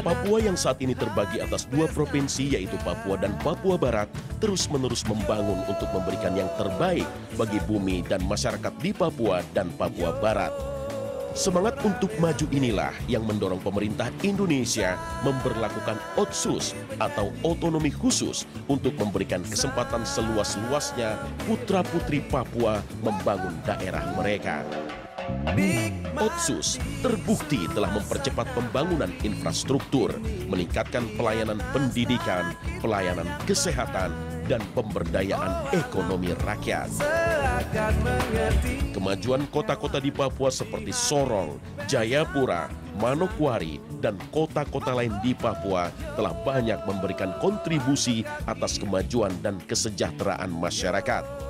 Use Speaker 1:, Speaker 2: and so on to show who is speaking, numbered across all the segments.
Speaker 1: Papua yang saat ini terbagi atas dua provinsi yaitu Papua dan Papua Barat terus-menerus membangun untuk memberikan yang terbaik bagi bumi dan masyarakat di Papua dan Papua Barat. Semangat untuk maju inilah yang mendorong pemerintah Indonesia memberlakukan Otsus atau otonomi khusus untuk memberikan kesempatan seluas-luasnya putra-putri Papua membangun daerah mereka. Otsus terbukti telah mempercepat pembangunan infrastruktur, meningkatkan pelayanan pendidikan, pelayanan kesehatan, dan pemberdayaan ekonomi rakyat. Kemajuan kota-kota di Papua seperti Sorong, Jayapura, Manokwari, dan kota-kota lain di Papua telah banyak memberikan kontribusi atas kemajuan dan kesejahteraan masyarakat.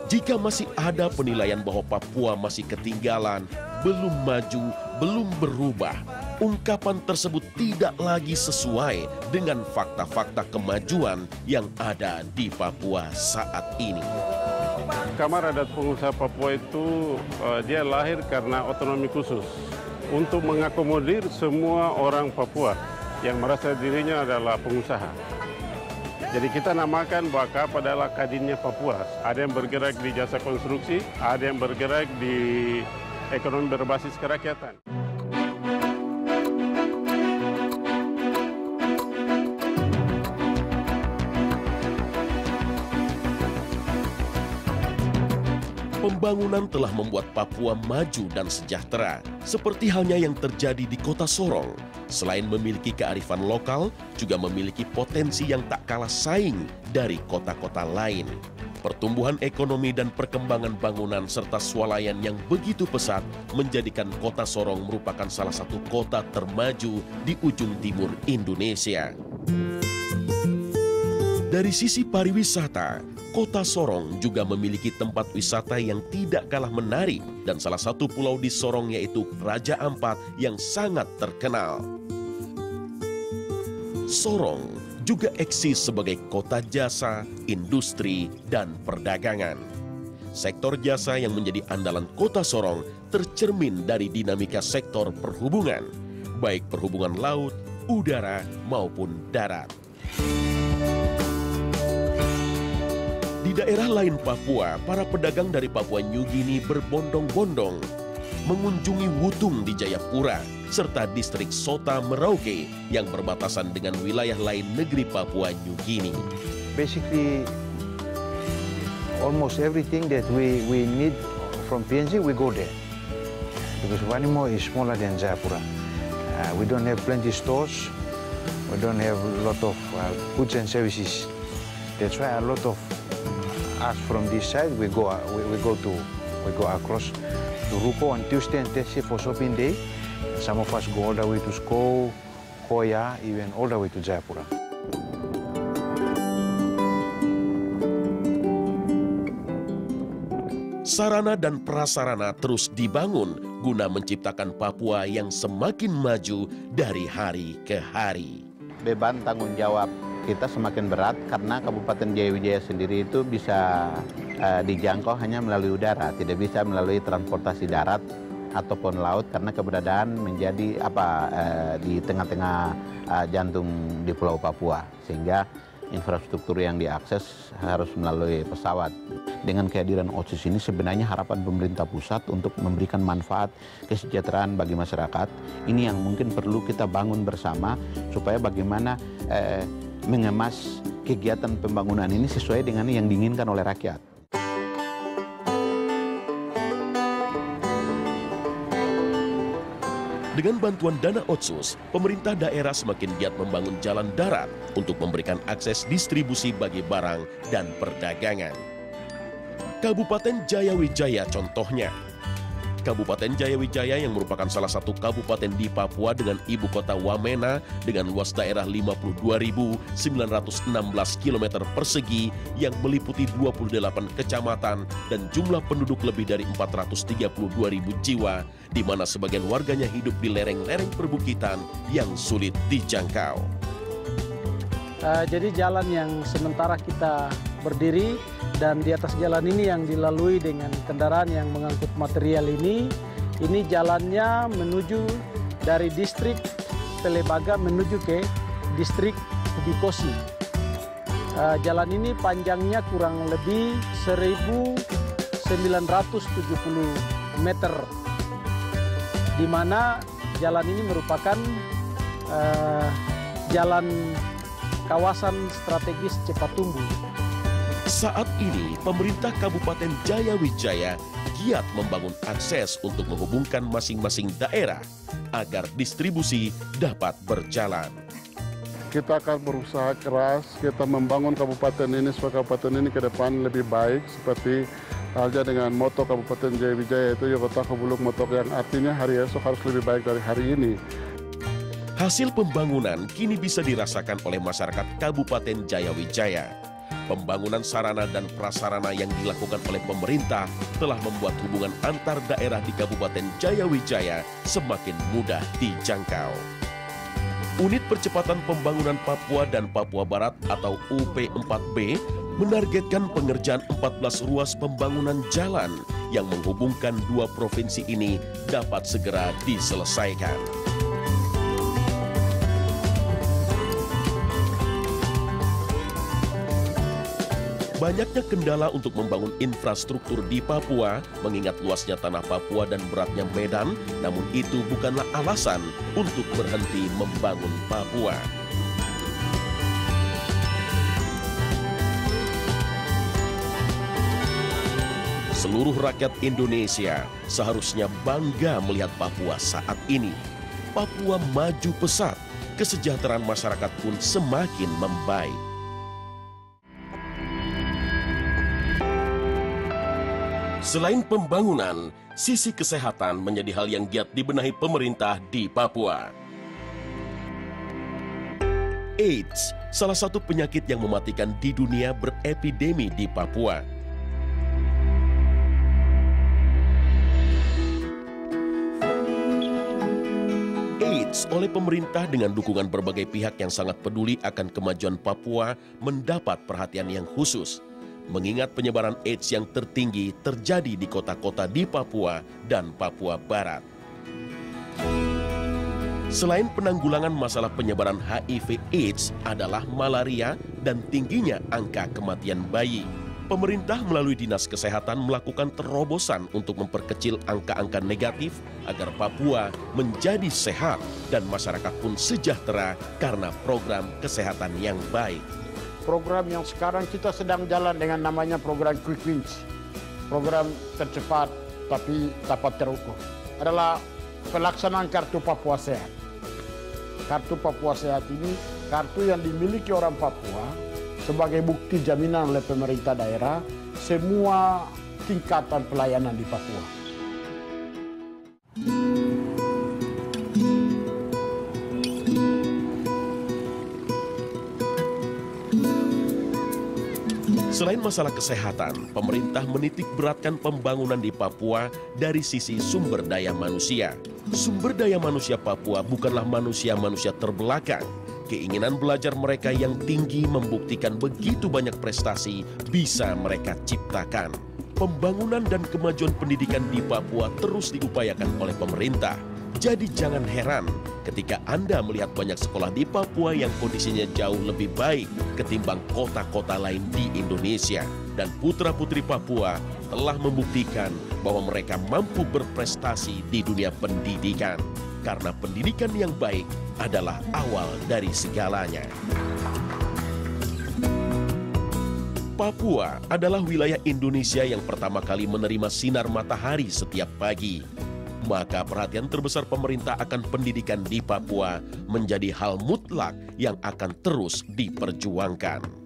Speaker 1: Jika masih ada penilaian bahwa Papua masih ketinggalan, belum maju, belum berubah, ungkapan tersebut tidak lagi sesuai dengan fakta-fakta kemajuan yang ada di Papua saat ini.
Speaker 2: Kamar Adat Pengusaha Papua itu dia lahir karena otonomi khusus untuk mengakomodir semua orang Papua yang merasa dirinya adalah pengusaha. Jadi kita namakan bahwa KAP adalah Kadinnya Papua. Ada yang bergerak di jasa konstruksi, ada yang bergerak di ekonomi berbasis kerakyatan.
Speaker 1: Pembangunan telah membuat Papua maju dan sejahtera, seperti halnya yang terjadi di kota Sorong. Selain memiliki kearifan lokal, juga memiliki potensi yang tak kalah saing dari kota-kota lain. Pertumbuhan ekonomi dan perkembangan bangunan serta swalayan yang begitu pesat menjadikan kota Sorong merupakan salah satu kota termaju di ujung timur Indonesia. Dari sisi pariwisata, kota Sorong juga memiliki tempat wisata yang tidak kalah menarik dan salah satu pulau di Sorong yaitu Raja Ampat yang sangat terkenal. Sorong juga eksis sebagai kota jasa, industri, dan perdagangan. Sektor jasa yang menjadi andalan kota Sorong tercermin dari dinamika sektor perhubungan, baik perhubungan laut, udara, maupun darat. Di daerah lain Papua, para pedagang dari Papua New Guinea berbondong-bondong mengunjungi Wutung di Jayapura, serta distrik Sota Merauke yang berbatasan dengan wilayah lain negeri Papua New Guinea.
Speaker 3: Basically, almost everything that we need from PNG, we go there. Because Wanimo is smaller than Jayapura. We don't have plenty stores. We don't have a lot of goods and services. That's why a lot of us from this side, we go across to Ruko on Tuesday and Thursday for shopping day. Some of us go all the way to Sko, Koya, even all the way to Jayapura.
Speaker 1: Sarana dan prasarana terus dibangun guna menciptakan Papua yang semakin maju dari hari ke hari.
Speaker 4: Beban tanggung jawab kita semakin berat karena Kabupaten Jayawijaya sendiri itu bisa dijangkau hanya melalui udara, tidak bisa melalui transportasi darat ataupun laut karena keberadaan menjadi di tengah-tengah jantung di Pulau Papua, sehingga infrastruktur yang diakses harus melalui pesawat. Dengan kehadiran Otsus ini sebenarnya harapan pemerintah pusat untuk memberikan manfaat kesejahteraan bagi masyarakat ini yang mungkin perlu kita bangun bersama supaya bagaimana mengemas kegiatan pembangunan ini sesuai dengan yang diinginkan oleh rakyat.
Speaker 1: Dengan bantuan dana Otsus, pemerintah daerah semakin giat membangun jalan darat untuk memberikan akses distribusi bagi barang dan perdagangan. Kabupaten Jayawijaya contohnya. Kabupaten Jayawijaya yang merupakan salah satu kabupaten di Papua dengan ibu kota Wamena dengan luas daerah 52.916 km persegi yang meliputi 28 kecamatan dan jumlah penduduk lebih dari 432.000 jiwa, di mana sebagian warganya hidup di lereng-lereng perbukitan yang sulit dijangkau.
Speaker 5: Jadi jalan yang sementara kita berdiri dan di atas jalan ini yang dilalui dengan kendaraan yang mengangkut material ini jalannya menuju dari distrik Telebaga menuju ke distrik Bikosi. Jalan ini panjangnya kurang lebih 1.970 meter, di mana jalan ini merupakan jalan kawasan strategis cepat tumbuh.
Speaker 1: Saat ini, pemerintah Kabupaten Jayawijaya giat membangun akses untuk menghubungkan masing-masing daerah agar distribusi dapat berjalan.
Speaker 6: Kita akan berusaha keras, kita membangun kabupaten ini supaya kabupaten ini ke depan lebih baik, seperti halnya dengan moto Kabupaten Jayawijaya itu Yogota Kebuluk Motok, yang artinya hari esok harus lebih baik dari hari ini.
Speaker 1: Hasil pembangunan kini bisa dirasakan oleh masyarakat Kabupaten Jayawijaya. Pembangunan sarana dan prasarana yang dilakukan oleh pemerintah telah membuat hubungan antar daerah di Kabupaten Jayawijaya semakin mudah dijangkau. Unit Percepatan Pembangunan Papua dan Papua Barat atau UP4B menargetkan pengerjaan 14 ruas pembangunan jalan yang menghubungkan dua provinsi ini dapat segera diselesaikan. Banyaknya kendala untuk membangun infrastruktur di Papua, mengingat luasnya tanah Papua dan beratnya medan, namun itu bukanlah alasan untuk berhenti membangun Papua. Seluruh rakyat Indonesia seharusnya bangga melihat Papua saat ini. Papua maju pesat, kesejahteraan masyarakat pun semakin membaik. Selain pembangunan, sisi kesehatan menjadi hal yang giat dibenahi pemerintah di Papua. AIDS, salah satu penyakit yang mematikan di dunia, berepidemi di Papua. AIDS oleh pemerintah dengan dukungan berbagai pihak yang sangat peduli akan kemajuan Papua mendapat perhatian yang khusus. Mengingat penyebaran AIDS yang tertinggi terjadi di kota-kota di Papua dan Papua Barat. Selain penanggulangan masalah penyebaran HIV/AIDS adalah malaria dan tingginya angka kematian bayi. Pemerintah melalui Dinas Kesehatan melakukan terobosan untuk memperkecil angka-angka negatif agar Papua menjadi sehat dan masyarakat pun sejahtera karena program kesehatan yang baik.
Speaker 7: Program yang sekarang kita sedang jalan dengan namanya program Quick Wins, program tercepat tapi dapat terukur, adalah pelaksanaan Kartu Papua Sehat. Kartu Papua Sehat ini kartu yang dimiliki orang Papua sebagai bukti jaminan oleh pemerintah daerah semua tingkatan pelayanan di Papua.
Speaker 1: Selain masalah kesehatan, pemerintah menitik beratkan pembangunan di Papua dari sisi sumber daya manusia. Sumber daya manusia Papua bukanlah manusia-manusia terbelakang. Keinginan belajar mereka yang tinggi membuktikan begitu banyak prestasi bisa mereka ciptakan. Pembangunan dan kemajuan pendidikan di Papua terus diupayakan oleh pemerintah. Jadi jangan heran ketika Anda melihat banyak sekolah di Papua yang kondisinya jauh lebih baik ketimbang kota-kota lain di Indonesia. Dan putra-putri Papua telah membuktikan bahwa mereka mampu berprestasi di dunia pendidikan. Karena pendidikan yang baik adalah awal dari segalanya. Papua adalah wilayah Indonesia yang pertama kali menerima sinar matahari setiap pagi. Maka perhatian terbesar pemerintah akan pendidikan di Papua menjadi hal mutlak yang akan terus diperjuangkan.